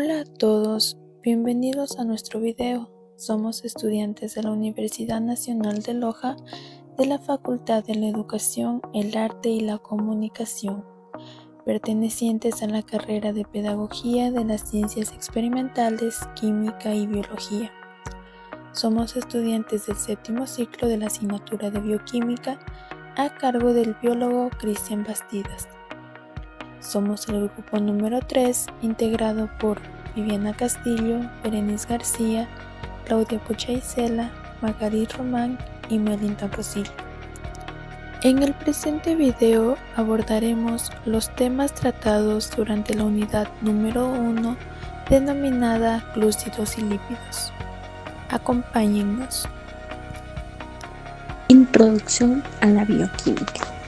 Hola a todos, bienvenidos a nuestro video. Somos estudiantes de la Universidad Nacional de Loja de la Facultad de la Educación, el Arte y la Comunicación, pertenecientes a la carrera de Pedagogía de las Ciencias Experimentales, Química y Biología. Somos estudiantes del séptimo ciclo de la asignatura de Bioquímica a cargo del biólogo Cristian Bastidas. Somos el grupo número 3, integrado por Viviana Castillo, Berenice García, Claudia Pucha-Isela, Magarit Román y Melinda Rosillo. En el presente video abordaremos los temas tratados durante la unidad número 1, denominada glúcidos y lípidos. Acompáñennos. Introducción a la bioquímica.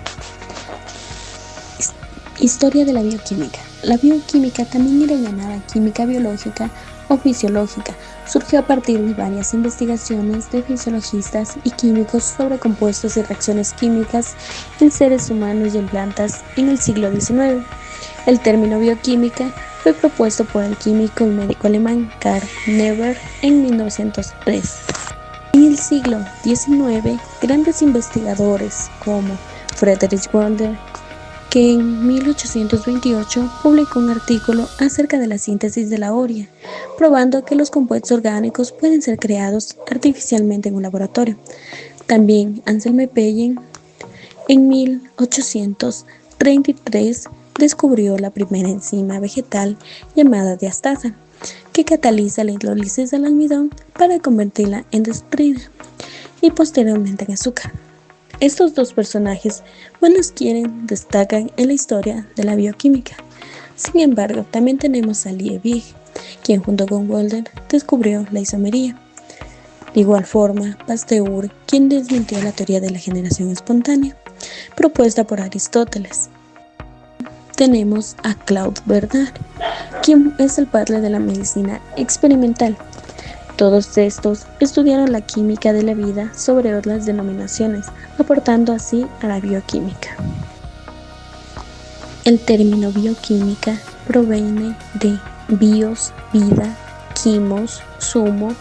Historia de la bioquímica. La bioquímica, también era llamada química biológica o fisiológica, surgió a partir de varias investigaciones de fisiologistas y químicos sobre compuestos y reacciones químicas en seres humanos y en plantas en el siglo XIX. El término bioquímica fue propuesto por el químico y médico alemán Karl Neber en 1903. En el siglo XIX, grandes investigadores como Friedrich Wöhler, que en 1828 publicó un artículo acerca de la síntesis de la urea, probando que los compuestos orgánicos pueden ser creados artificialmente en un laboratorio. También Anselm Pellen en 1833 descubrió la primera enzima vegetal llamada diastasa, que cataliza la hidrólisis del almidón para convertirla en deshebrina y posteriormente en azúcar. Estos dos personajes destacan en la historia de la bioquímica. Sin embargo, también tenemos a Liebig, quien junto con Wöhler descubrió la isomería. De igual forma, Pasteur, quien desmintió la teoría de la generación espontánea, propuesta por Aristóteles. Tenemos a Claude Bernard, quien es el padre de la medicina experimental. Todos estos estudiaron la química de la vida sobre otras denominaciones, aportando así a la bioquímica. El término bioquímica proviene de bios, vida, quimos, sumo,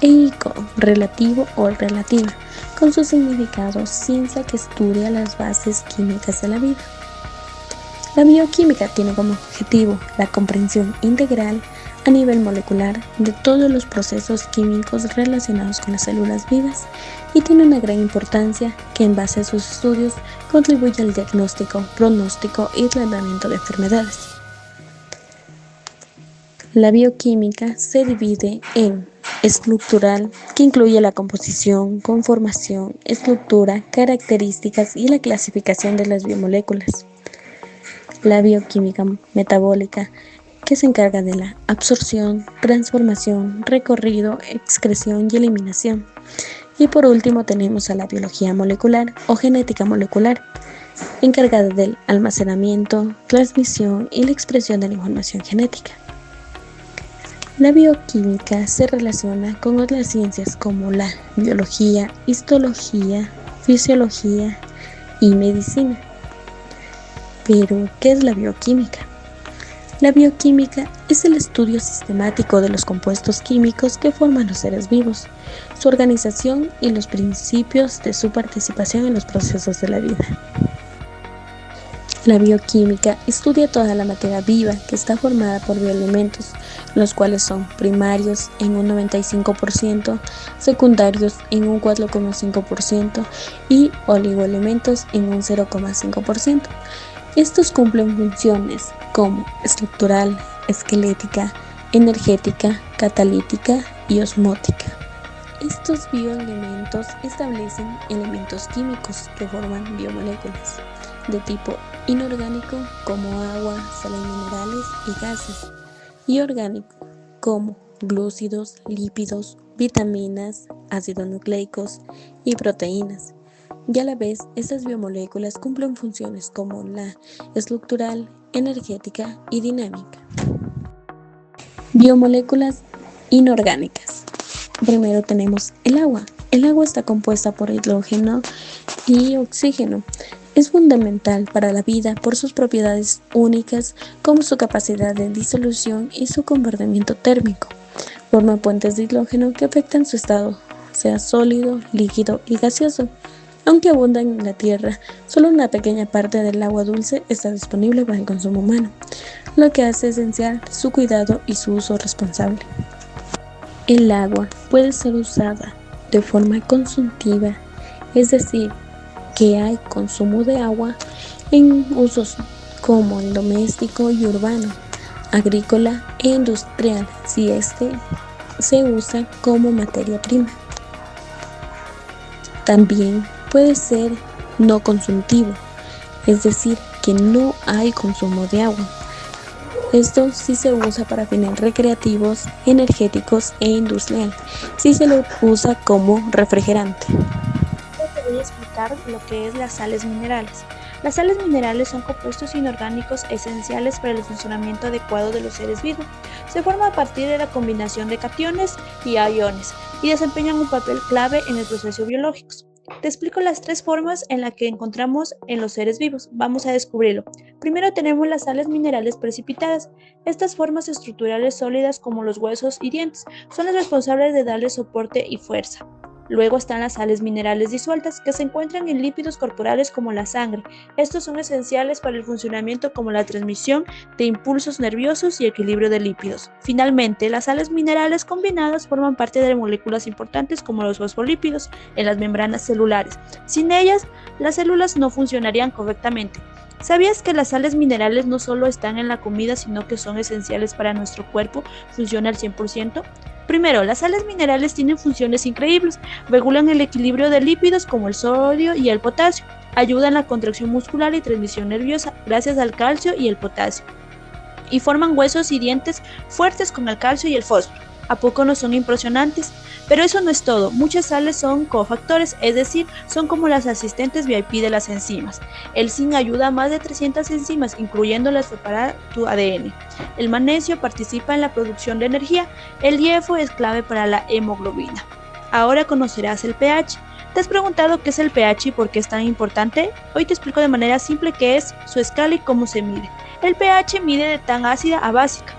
e ico, relativo o relativa, con su significado ciencia que estudia las bases químicas de la vida. La bioquímica tiene como objetivo la comprensión integral a nivel molecular de todos los procesos químicos relacionados con las células vivas y tiene una gran importancia que en base a sus estudios contribuye al diagnóstico, pronóstico y tratamiento de enfermedades. La bioquímica se divide en estructural, que incluye la composición, conformación, estructura, características y la clasificación de las biomoléculas. La bioquímica metabólica, que se encarga de la absorción, transformación, recorrido, excreción y eliminación. Y por último tenemos a la biología molecular o genética molecular, encargada del almacenamiento, transmisión y la expresión de la información genética. La bioquímica se relaciona con otras ciencias como la biología, histología, fisiología y medicina. Pero, ¿qué es la bioquímica? La bioquímica es el estudio sistemático de los compuestos químicos que forman los seres vivos, su organización y los principios de su participación en los procesos de la vida. La bioquímica estudia toda la materia viva que está formada por bioelementos, los cuales son primarios en un 95%, secundarios en un 4,5% y oligoelementos en un 0,5%. Estos cumplen funciones como estructural, esquelética, energética, catalítica y osmótica. Estos bioelementos establecen elementos químicos que forman biomoléculas de tipo inorgánico como agua, sales minerales y gases, y orgánico como glúcidos, lípidos, vitaminas, ácidos nucleicos y proteínas. Y a la vez, estas biomoléculas cumplen funciones como la estructural, energética y dinámica. Biomoléculas inorgánicas. Primero tenemos el agua. El agua está compuesta por hidrógeno y oxígeno. Es fundamental para la vida por sus propiedades únicas como su capacidad de disolución y su comportamiento térmico. Forma puentes de hidrógeno que afectan su estado, sea sólido, líquido y gaseoso. Aunque abundan en la Tierra, solo una pequeña parte del agua dulce está disponible para el consumo humano, lo que hace esencial su cuidado y su uso responsable. El agua puede ser usada de forma consultiva, es decir, que hay consumo de agua en usos como el doméstico y urbano, agrícola e industrial, si este se usa como materia prima. También puede ser no consultivo, es decir, que no hay consumo de agua. Esto sí se usa para fines recreativos, energéticos e industrial, si se lo usa como refrigerante. Te voy a explicar lo que es las sales minerales. Las sales minerales son compuestos inorgánicos esenciales para el funcionamiento adecuado de los seres vivos. Se forman a partir de la combinación de cationes y iones y desempeñan un papel clave en el proceso biológico. Te explico las tres formas en las que encontramos en los seres vivos. Vamos a descubrirlo. Primero tenemos las sales minerales precipitadas. Estas formas estructurales sólidas como los huesos y dientes son las responsables de darle soporte y fuerza. Luego están las sales minerales disueltas, que se encuentran en lípidos corporales como la sangre. Estos son esenciales para el funcionamiento como la transmisión de impulsos nerviosos y equilibrio de lípidos. Finalmente, las sales minerales combinadas forman parte de moléculas importantes como los fosfolípidos en las membranas celulares. Sin ellas, las células no funcionarían correctamente. ¿Sabías que las sales minerales no solo están en la comida, sino que son esenciales para nuestro cuerpo? ¿Funciona al 100%? Primero, las sales minerales tienen funciones increíbles. Regulan el equilibrio de lípidos como el sodio y el potasio. Ayudan en la contracción muscular y transmisión nerviosa gracias al calcio y el potasio. Y forman huesos y dientes fuertes con el calcio y el fósforo. ¿A poco no son impresionantes? Pero eso no es todo. Muchas sales son cofactores, es decir, son como las asistentes VIP de las enzimas. El zinc ayuda a más de 300 enzimas, incluyéndolas a preparar tu ADN. El magnesio participa en la producción de energía. El hierro es clave para la hemoglobina. Ahora conocerás el pH. ¿Te has preguntado qué es el pH y por qué es tan importante? Hoy te explico de manera simple qué es, su escala y cómo se mide. El pH mide de tan ácida a básica.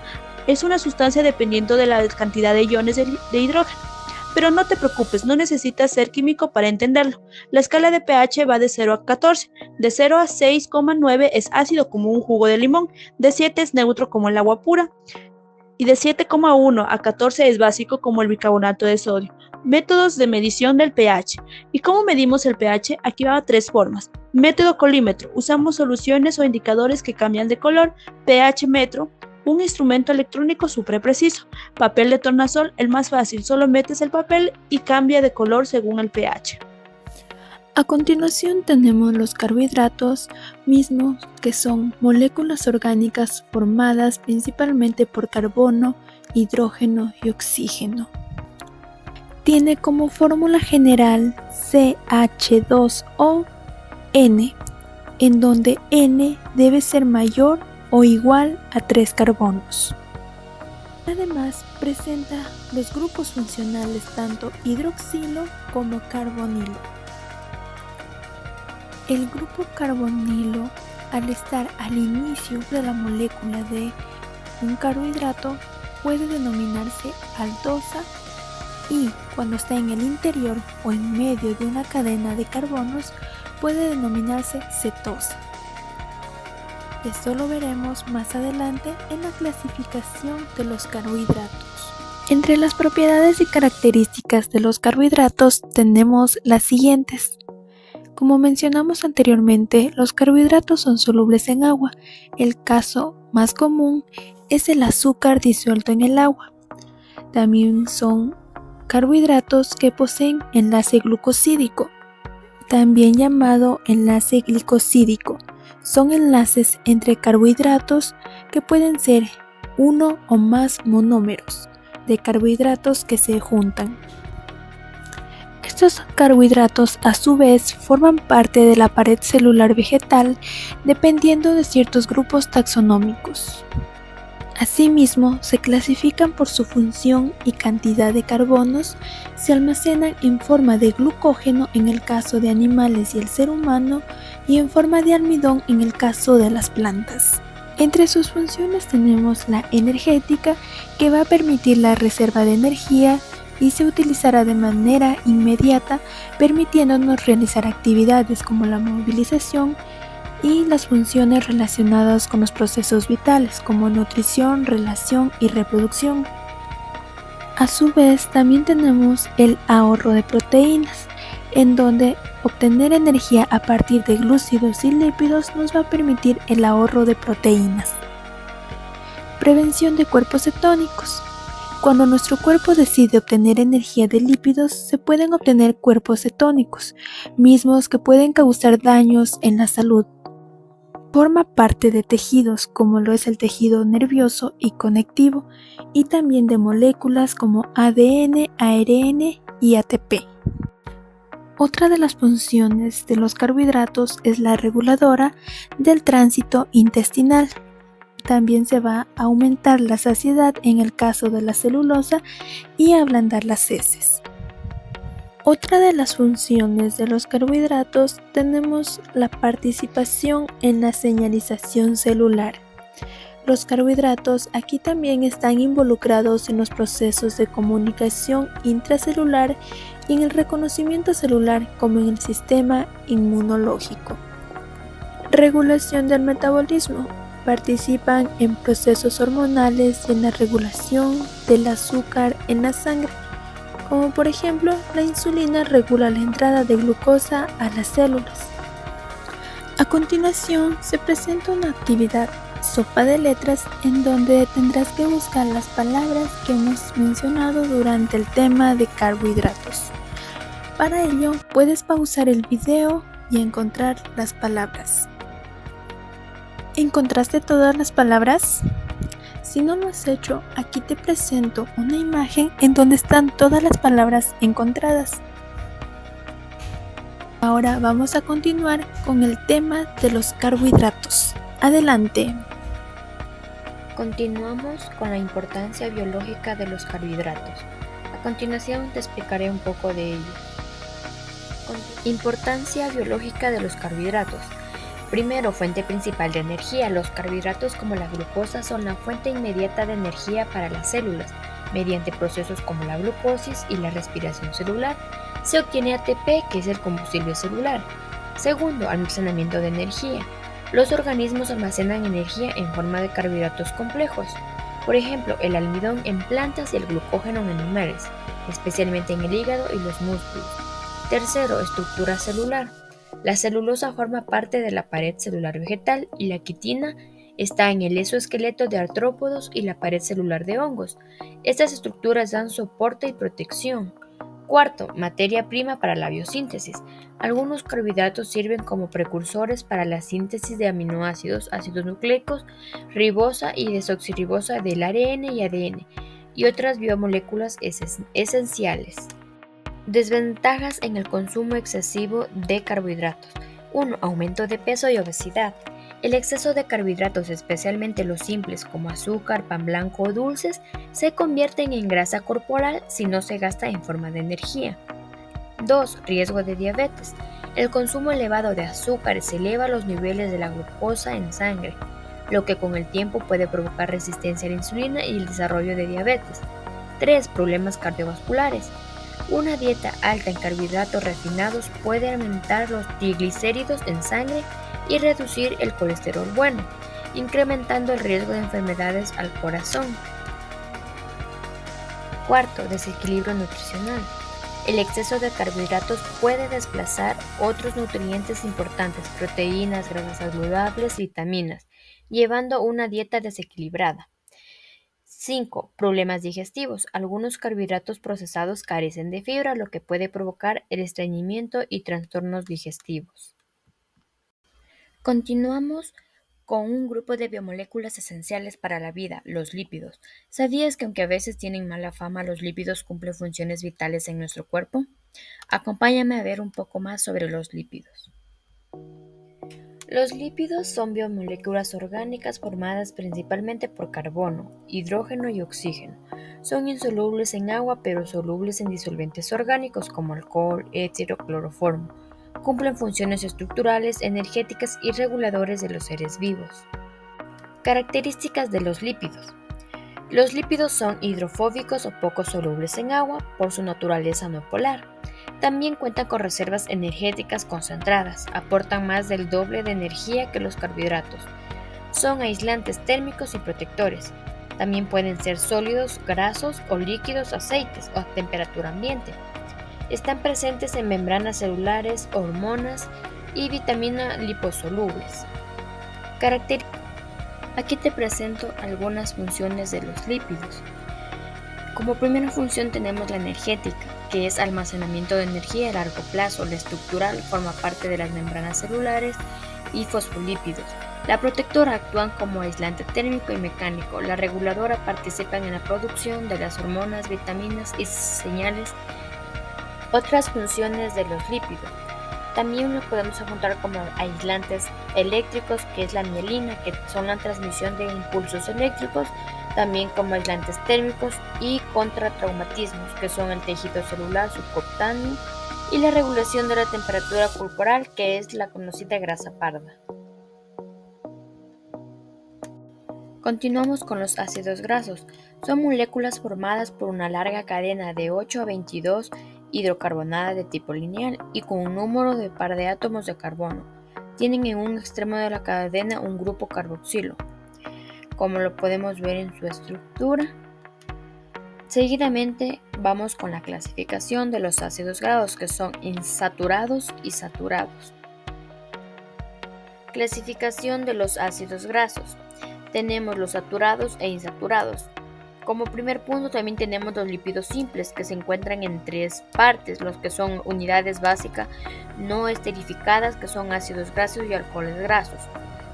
Es una sustancia dependiendo de la cantidad de iones de hidrógeno. Pero no te preocupes, no necesitas ser químico para entenderlo. La escala de pH va de 0 a 14. De 0 a 6,9 es ácido como un jugo de limón. De 7 es neutro como el agua pura. Y de 7,1 a 14 es básico como el bicarbonato de sodio. Métodos de medición del pH. ¿Y cómo medimos el pH? Aquí va tres formas. Método colímetro. Usamos soluciones o indicadores que cambian de color. pH metro. Un instrumento electrónico súper preciso. Papel de tornasol, el más fácil. Solo metes el papel y cambia de color según el pH. A continuación tenemos los carbohidratos mismos, que son moléculas orgánicas formadas principalmente por carbono, hidrógeno y oxígeno. Tiene como fórmula general CH2O N, en donde N debe ser mayor o igual a 3 carbonos. Además, presenta los grupos funcionales tanto hidroxilo como carbonilo. El grupo carbonilo, al estar al inicio de la molécula de un carbohidrato, puede denominarse aldosa y cuando está en el interior o en medio de una cadena de carbonos puede denominarse cetosa. Esto lo veremos más adelante en la clasificación de los carbohidratos. Entre las propiedades y características de los carbohidratos tenemos las siguientes. Como mencionamos anteriormente, los carbohidratos son solubles en agua. El caso más común es el azúcar disuelto en el agua. También son carbohidratos que poseen enlace glucosídico, también llamado enlace glicosídico. Son enlaces entre carbohidratos que pueden ser uno o más monómeros de carbohidratos que se juntan. Estos carbohidratos a su vez forman parte de la pared celular vegetal dependiendo de ciertos grupos taxonómicos. Asimismo, se clasifican por su función y cantidad de carbonos, se almacenan en forma de glucógeno en el caso de animales y el ser humano y en forma de almidón en el caso de las plantas. Entre sus funciones tenemos la energética, que va a permitir la reserva de energía y se utilizará de manera inmediata, permitiéndonos realizar actividades como la movilización y las funciones relacionadas con los procesos vitales como nutrición, relación y reproducción. A su vez, también tenemos el ahorro de proteínas, en donde obtener energía a partir de glúcidos y lípidos nos va a permitir el ahorro de proteínas. Prevención de cuerpos cetónicos. Cuando nuestro cuerpo decide obtener energía de lípidos, se pueden obtener cuerpos cetónicos, mismos que pueden causar daños en la salud. Forma parte de tejidos como lo es el tejido nervioso y conectivo, y también de moléculas como ADN, ARN y ATP. Otra de las funciones de los carbohidratos es la reguladora del tránsito intestinal. También se va a aumentar la saciedad en el caso de la celulosa y ablandar las heces. Otra de las funciones de los carbohidratos tenemos la participación en la señalización celular. Los carbohidratos aquí también están involucrados en los procesos de comunicación intracelular y en el reconocimiento celular como en el sistema inmunológico. Regulación del metabolismo. Participan en procesos hormonales y en la regulación del azúcar en la sangre, como por ejemplo la insulina regula la entrada de glucosa a las células. A continuación se presenta una actividad, sopa de letras, en donde tendrás que buscar las palabras que hemos mencionado durante el tema de carbohidratos. Para ello puedes pausar el video y encontrar las palabras. ¿Encontraste todas las palabras? Si no lo has hecho, aquí te presento una imagen en donde están todas las palabras encontradas. Ahora vamos a continuar con el tema de los carbohidratos. Adelante. Continuamos con la importancia biológica de los carbohidratos. A continuación te explicaré un poco de ello. Importancia biológica de los carbohidratos. Primero, fuente principal de energía. Los carbohidratos como la glucosa son la fuente inmediata de energía para las células. Mediante procesos como la glucosis y la respiración celular, se obtiene ATP, que es el combustible celular. Segundo, almacenamiento de energía. Los organismos almacenan energía en forma de carbohidratos complejos. Por ejemplo, el almidón en plantas y el glucógeno en animales, especialmente en el hígado y los músculos. Tercero, estructura celular. La celulosa forma parte de la pared celular vegetal y la quitina está en el exoesqueleto de artrópodos y la pared celular de hongos. Estas estructuras dan soporte y protección. Cuarto, materia prima para la biosíntesis. Algunos carbohidratos sirven como precursores para la síntesis de aminoácidos, ácidos nucleicos, ribosa y desoxirribosa del ARN y ADN, y otras biomoléculas esenciales. Desventajas en el consumo excesivo de carbohidratos. 1. Aumento de peso y obesidad. El exceso de carbohidratos, especialmente los simples como azúcar, pan blanco o dulces, se convierten en grasa corporal si no se gasta en forma de energía. 2. Riesgo de diabetes. El consumo elevado de azúcares eleva los niveles de la glucosa en sangre, lo que con el tiempo puede provocar resistencia a la insulina y el desarrollo de diabetes. 3. Problemas cardiovasculares. Una dieta alta en carbohidratos refinados puede aumentar los triglicéridos en sangre y reducir el colesterol bueno, incrementando el riesgo de enfermedades al corazón. Cuarto, desequilibrio nutricional. El exceso de carbohidratos puede desplazar otros nutrientes importantes, proteínas, grasas saludables, vitaminas, llevando una dieta desequilibrada. 5. Problemas digestivos. Algunos carbohidratos procesados carecen de fibra, lo que puede provocar el estreñimiento y trastornos digestivos. Continuamos con un grupo de biomoléculas esenciales para la vida, los lípidos. ¿Sabías que aunque a veces tienen mala fama, los lípidos cumplen funciones vitales en nuestro cuerpo? Acompáñame a ver un poco más sobre los lípidos. Los lípidos son biomoléculas orgánicas formadas principalmente por carbono, hidrógeno y oxígeno. Son insolubles en agua pero solubles en disolventes orgánicos como alcohol, éter o cloroformo. Cumplen funciones estructurales, energéticas y reguladores de los seres vivos. Características de los lípidos. Los lípidos son hidrofóbicos o poco solubles en agua por su naturaleza no polar. También cuentan con reservas energéticas concentradas, aportan más del doble de energía que los carbohidratos. Son aislantes térmicos y protectores. También pueden ser sólidos, grasos o líquidos, aceites o a temperatura ambiente. Están presentes en membranas celulares, hormonas y vitamina liposolubles. Aquí te presento algunas funciones de los lípidos. Como primera función tenemos la energética, que es almacenamiento de energía a largo plazo. La estructural forma parte de las membranas celulares y fosfolípidos. La protectora actúan como aislante térmico y mecánico. La reguladora participan en la producción de las hormonas, vitaminas y señales. Otras funciones de los lípidos. También los podemos encontrar como aislantes eléctricos, que es la mielina, que son la transmisión de impulsos eléctricos, también como aislantes térmicos y contra traumatismos, que son el tejido celular subcutáneo y la regulación de la temperatura corporal, que es la conocida grasa parda. Continuamos con los ácidos grasos. Son moléculas formadas por una larga cadena de 8 a 22 hidrocarbonada de tipo lineal y con un número de par de átomos de carbono. Tienen en un extremo de la cadena un grupo carboxilo, como lo podemos ver en su estructura. Seguidamente vamos con la clasificación de los ácidos grasos, que son insaturados y saturados. Clasificación de los ácidos grasos. Tenemos los saturados e insaturados. Como primer punto también tenemos los lípidos simples, que se encuentran en tres partes, los que son unidades básicas no esterificadas, que son ácidos grasos y alcoholes grasos.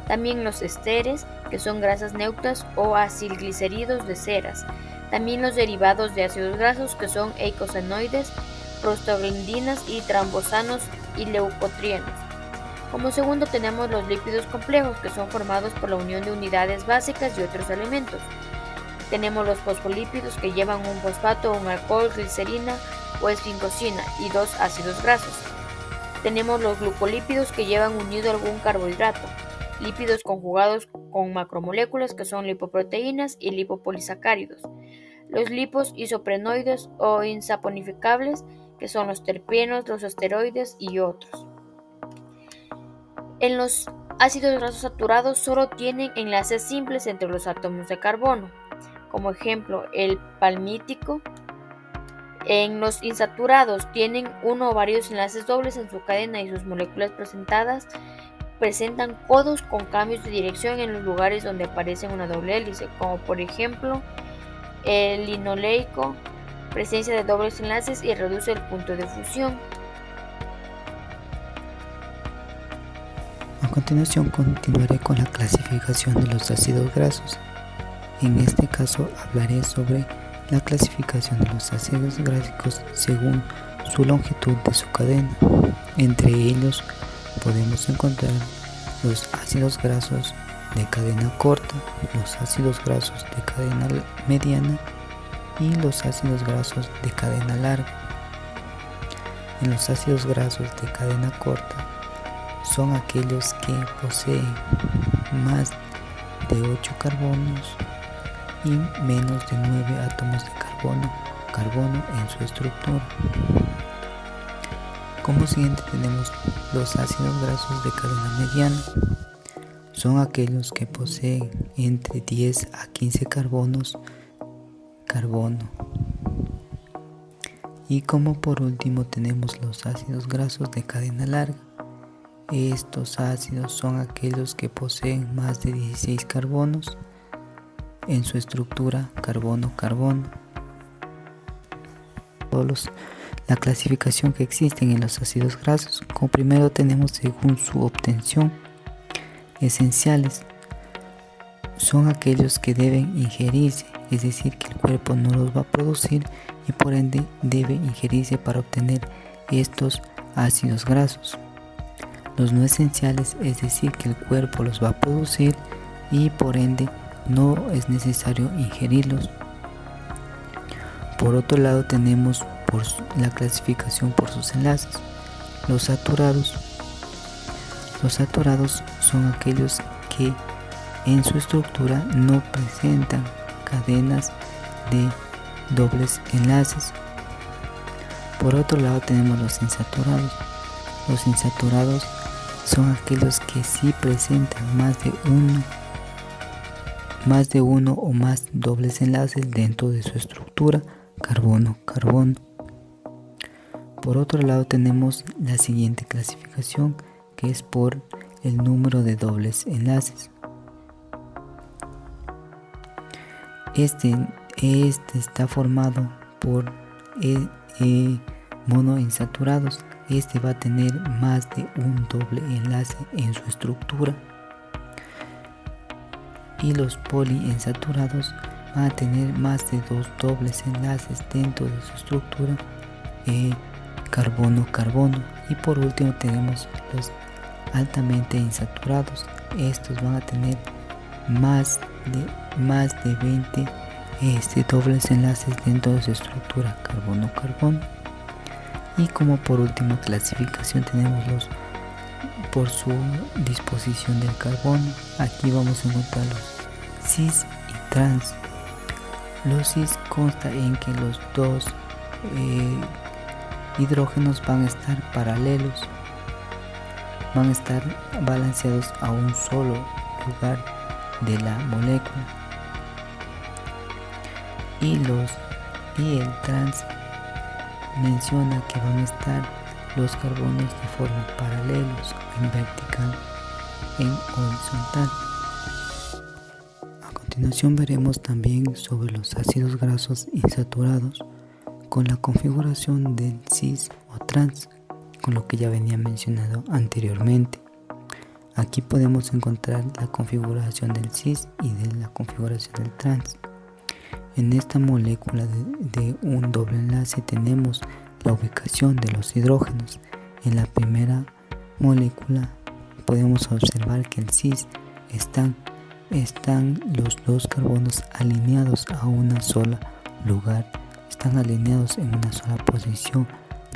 También los esteres, que son grasas neutras o acilglicéridos de ceras. También los derivados de ácidos grasos, que son eicosanoides, prostaglandinas y trambosanos y leucotrienos. Como segundo tenemos los lípidos complejos, que son formados por la unión de unidades básicas y otros elementos. Tenemos los fosfolípidos, que llevan un fosfato, un alcohol, glicerina o esfingosina y dos ácidos grasos. Tenemos los glucolípidos, que llevan unido algún carbohidrato. Lípidos conjugados con macromoléculas, que son lipoproteínas y lipopolisacáridos. Los lipos isoprenoides o insaponificables, que son los terpenos, los esteroides y otros. En los ácidos grasos saturados solo tienen enlaces simples entre los átomos de carbono, como ejemplo el palmítico. En los insaturados tienen uno o varios enlaces dobles en su cadena y sus moléculas presentan codos con cambios de dirección en los lugares donde aparece una doble hélice, como por ejemplo el linoleico, presencia de dobles enlaces y reduce el punto de fusión. A continuación continuaré con la clasificación de los ácidos grasos. En este caso hablaré sobre la clasificación de los ácidos grasos según su longitud de su cadena. Entre ellos podemos encontrar los ácidos grasos de cadena corta, los ácidos grasos de cadena mediana y los ácidos grasos de cadena larga. En los ácidos grasos de cadena corta son aquellos que poseen más de 8 carbonos y menos de 9 átomos de carbono en su estructura. Como siguiente tenemos los ácidos grasos de cadena mediana. Son aquellos que poseen entre 10 a 15 carbono. Y como por último tenemos los ácidos grasos de cadena larga. Estos ácidos son aquellos que poseen más de 16 carbonos en su estructura carbono-carbono. La clasificación que existen en los ácidos grasos, como primero tenemos según su obtención. Esenciales son aquellos que deben ingerirse, es decir, que el cuerpo no los va a producir y por ende debe ingerirse para obtener estos ácidos grasos. Los no esenciales, es decir, que el cuerpo los va a producir y por ende no es necesario ingerirlos. Por otro lado tenemos la clasificación por sus enlaces. Los saturados. Los saturados son aquellos que en su estructura no presentan cadenas de dobles enlaces. Por otro lado tenemos los insaturados. Los insaturados son aquellos que sí presentan más de uno o más dobles enlaces dentro de su estructura carbono-carbono. Por otro lado tenemos la siguiente clasificación, que es por el número de dobles enlaces. Este está formado por monoinsaturados. Este va a tener más de un doble enlace en su estructura. Y los poliinsaturados van a tener más de dos dobles enlaces dentro de su estructura carbono-carbono. Y por último tenemos los altamente insaturados. Estos van a tener más de 20 dobles enlaces dentro de su estructura carbono-carbono. Y como por última clasificación tenemos por su disposición del carbono. Aquí vamos a encontrar los cis y trans. Los cis consta en que los dos hidrógenos van a estar paralelos, van a estar balanceados a un solo lugar de la molécula. Y el trans menciona que van a estar los carbonos de forma paralelos, en vertical, en horizontal. A continuación veremos también sobre los ácidos grasos insaturados con la configuración del cis o trans, con lo que ya venía mencionado anteriormente. Aquí podemos encontrar la configuración del cis y de la configuración del trans. En esta molécula de un doble enlace tenemos la ubicación de los hidrógenos. En la primera molécula podemos observar que el cis están los dos carbonos alineados a una sola lugar, están alineados en una sola posición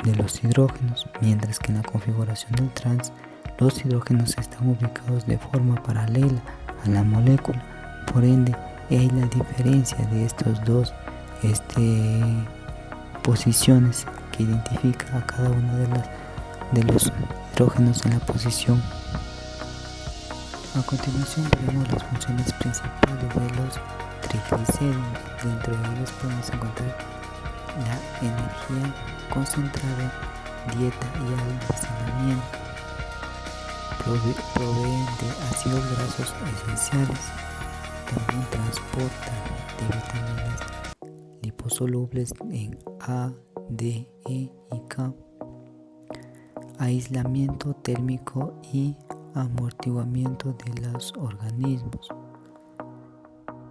de los hidrógenos, mientras que en la configuración del trans los hidrógenos están ubicados de forma paralela a la molécula. Por ende, hay la diferencia de estos dos posiciones que identifica a cada uno de los hidrógenos en la posición. A continuación veremos las funciones principales de los triglicéridos. Dentro de ellos podemos encontrar la energía concentrada, dieta y almacenamiento. Proveen de ácidos grasos esenciales. También transportan de vitaminas liposolubles en A, D, E y K. Aislamiento térmico y amortiguamiento de los organismos.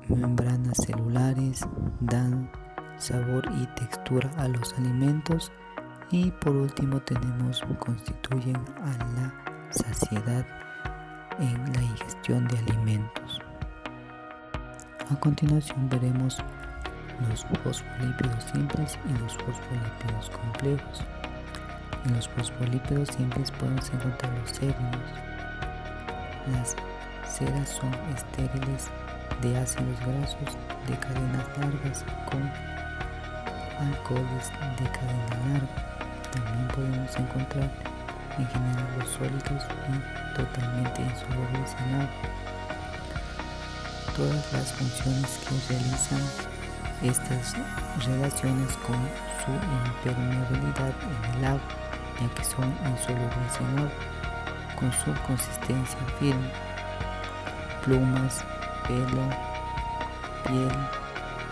Membranas celulares, dan sabor y textura a los alimentos. Y por último constituyen a la saciedad en la ingestión de alimentos. A continuación veremos los fosfolípidos simples y los fosfolípidos complejos. En los fosfolípidos simples podemos encontrar los cerinos. Las ceras son estériles de ácidos grasos de cadenas largas con alcoholes de cadena larga. También podemos encontrar en general los sólidos y totalmente insolubles en agua. Todas las funciones que realizan estas relaciones con su impermeabilidad en el agua, ya que son insolubles en agua, con su consistencia firme, plumas, pelo, piel,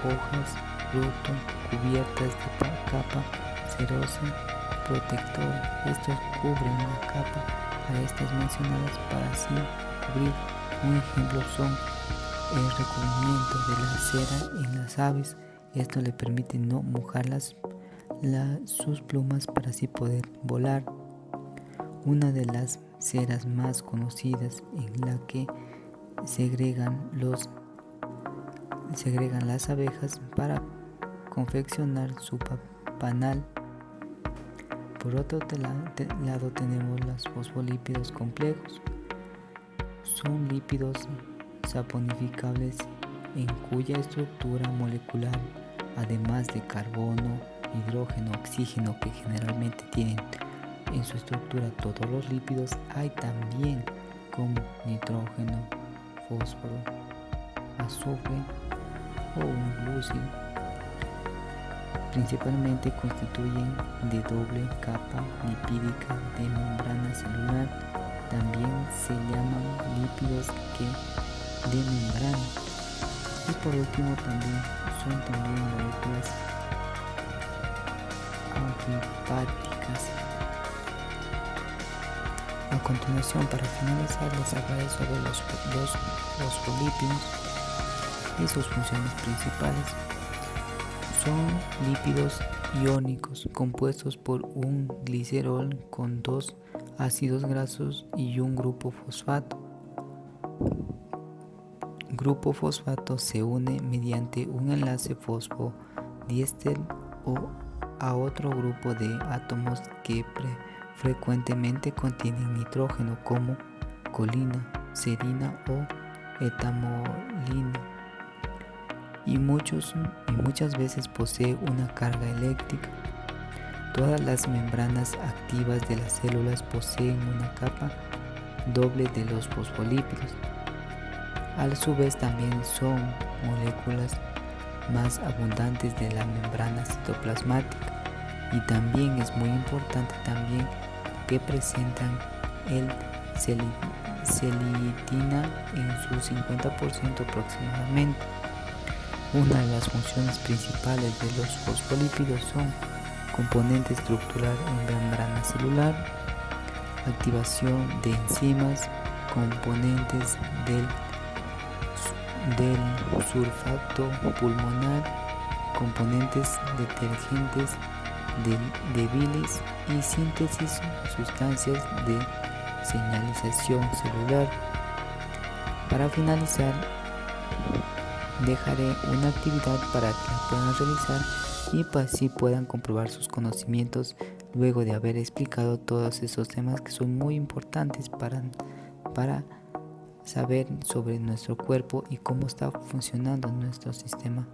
hojas, fruto, cubiertas de capa cerosa protectora. Estos cubren la capa a estas mencionadas para así cubrir. Un ejemplo son el recubrimiento de la cera en las aves. Esto le permite no mojar sus plumas para así poder volar. Una de las ceras más conocidas en la que segregan las abejas para confeccionar su panal. Por otro lado tenemos los fosfolípidos complejos. Son lípidos saponificables en cuya estructura molecular, además de carbono, hidrógeno, oxígeno, que generalmente tienen en su estructura todos los lípidos, hay también como nitrógeno, fósforo, azufre o un glúcido. Principalmente constituyen de doble capa lipídica de membrana celular. También se llaman lípidos de membrana. Y por último son moléculas anfipáticas. A continuación, para finalizar, les hablaré sobre los fosfolípidos y sus funciones principales. Son lípidos iónicos compuestos por un glicerol con 2 ácidos grasos y un grupo fosfato. Grupo fosfato se une mediante un enlace fosfodiéster a otro grupo de átomos que frecuentemente contienen nitrógeno, como colina, serina o etamolina, y muchas veces posee una carga eléctrica. Todas las membranas activas de las células poseen una capa doble de los fosfolípidos. A su vez también son moléculas más abundantes de la membrana citoplasmática, y también es muy importante que presentan el celitina en su 50% aproximadamente. Una de las funciones principales de los fosfolípidos son componente estructural en membrana celular, activación de enzimas, componentes del surfacto pulmonar, componentes detergentes de bilis y síntesis sustancias de señalización celular. Para finalizar, dejaré una actividad para que la puedan realizar y así puedan comprobar sus conocimientos luego de haber explicado todos esos temas que son muy importantes para saber sobre nuestro cuerpo y cómo está funcionando nuestro sistema.